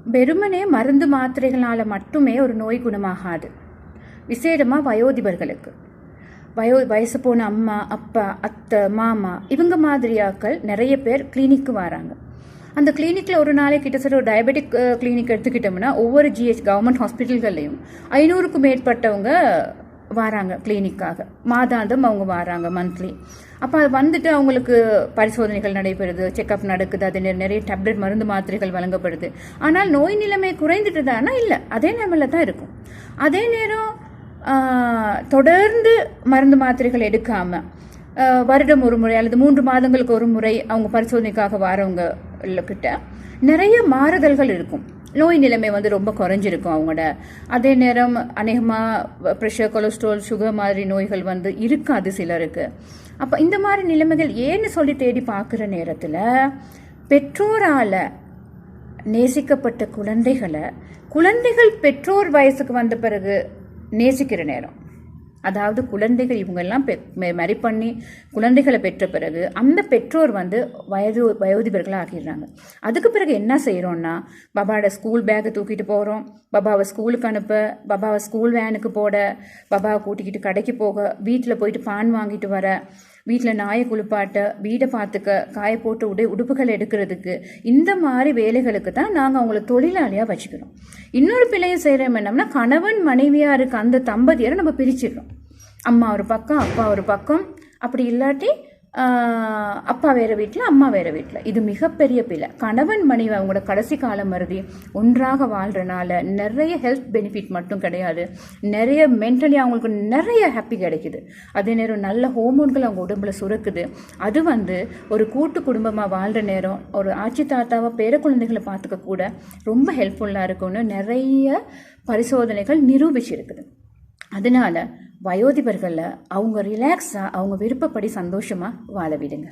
வெறுமனே மருந்து மாத்திரைகளால் மட்டுமே ஒரு நோய் குணமாகாது. விசேடமாக வயோதிபர்களுக்கு, வயசு போன அம்மா, அப்பா, அத்தை, மாமா இவங்க மாதிரியாக்கள் நிறைய பேர் கிளினிக்கு வராங்க. அந்த கிளினிக்கில் ஒரு நாளைக்கு கிட்டத்தட்ட ஒரு டயபெட்டிக் கிளினிக் எடுத்துக்கிட்டோம்னா ஒவ்வொரு கவர்மெண்ட் ஹாஸ்பிட்டல்கள்லையும் 500க்கும் மேற்பட்டவங்க வராங்க கிளினிக்காக. மாதாந்தம் அவங்க வராங்க, மந்த்லி. அப்போ அது வந்துட்டு அவங்களுக்கு பரிசோதனைகள் நடைபெறுது, செக்அப் நடக்குது, அது நிறைய டேப்லெட் மருந்து மாத்திரைகள் வழங்கப்படுது. ஆனால் நோய் நிலைமை குறைந்துட்டு தானா? இல்லை, அதே லெவலில் தான் இருக்கும். அதே நேரம் தொடர்ந்து மருந்து மாத்திரைகள் எடுக்காமல் வருடம் ஒரு முறை அல்லது 3 மாதங்களுக்கு ஒரு முறை அவங்க பரிசோதனைக்காக வரவங்க கிட்ட நிறைய மாறுதல்கள் இருக்கும். நோய் நிலைமை ரொம்ப குறைஞ்சிருக்கும் அவங்களோட. அதே நேரம் அநேகமாக ப்ரெஷர், கொலஸ்ட்ரால், சுகர் மாதிரி நோய்கள் இருக்காது சிலருக்கு. அப்போ இந்த மாதிரி நிலைமைகள் ஏன்னு சொல்லி தேடி பார்க்குற நேரத்தில் பெற்றோரால் நேசிக்கப்பட்ட குழந்தைகள் பெற்றோர் வயசுக்கு வந்த பிறகு நேசிக்கிற நேரம், அதாவது குழந்தைகள் இவங்கெல்லாம் மேரி பண்ணி குழந்தைகளை பெற்ற பிறகு அந்த பெற்றோர் வயோதிபர்களாக ஆகிடுறாங்க. அதுக்கு பிறகு என்ன செய்கிறோன்னா, பாபாவோட ஸ்கூல் பேக்கை தூக்கிட்டு போகிறோம், பாபாவை ஸ்கூலுக்கு அனுப்ப, பாபாவை ஸ்கூல் வேனுக்கு போட, பாபாவை கூட்டிக்கிட்டு கடைக்கு போக, வீட்டில் போயிட்டு பான் வாங்கிட்டு வர, வீட்டில் நாயை குளிப்பாட்ட, வீடை பார்த்துக்க, காய போட்டு உடுப்புகள் எடுக்கிறதுக்கு, இந்த மாதிரி வேலைகளுக்கு தான் நாங்கள் அவங்கள தொழிலாளியாக வச்சுக்கிறோம். இன்னொரு பிள்ளையை செய்கிறோம் என்னம்னா, கணவன் மனைவியாக இருக்க அந்த தம்பதியரை நம்ம பிரிச்சிடுறோம். அம்மா ஒரு பக்கம், அப்பா ஒரு பக்கம், அப்படி இல்லாட்டி அப்பா வேறு வீட்டில், அம்மா வேறு வீட்டில். இது மிகப்பெரிய பிள்ளை. கணவன் மனைவி அவங்களோட கடைசி காலம் மருதி ஒன்றாக வாழ்கிறனால நிறைய ஹெல்த் பெனிஃபிட் மட்டும் கிடையாது, நிறைய மென்டலி அவங்களுக்கு நிறைய ஹாப்பி கிடைக்குது. அதே நேரம் நல்ல ஹோமோன்கள் அவங்க உடம்புல சுரக்குது. அது ஒரு கூட்டு குடும்பமாக வாழ்கிற நேரம் ஒரு ஆட்சி தாத்தாவை பேர குழந்தைகளை பார்த்துக்க கூட ரொம்ப ஹெல்ப்ஃபுல்லாக இருக்கும்னு நிறைய பரிசோதனைகள் நிரூபிச்சிருக்குது. அதனால வயோதிபர்களில் அவங்க ரிலாக்ஸாக அவங்க விருப்பப்படி சந்தோஷமாக வாழ விடுங்க.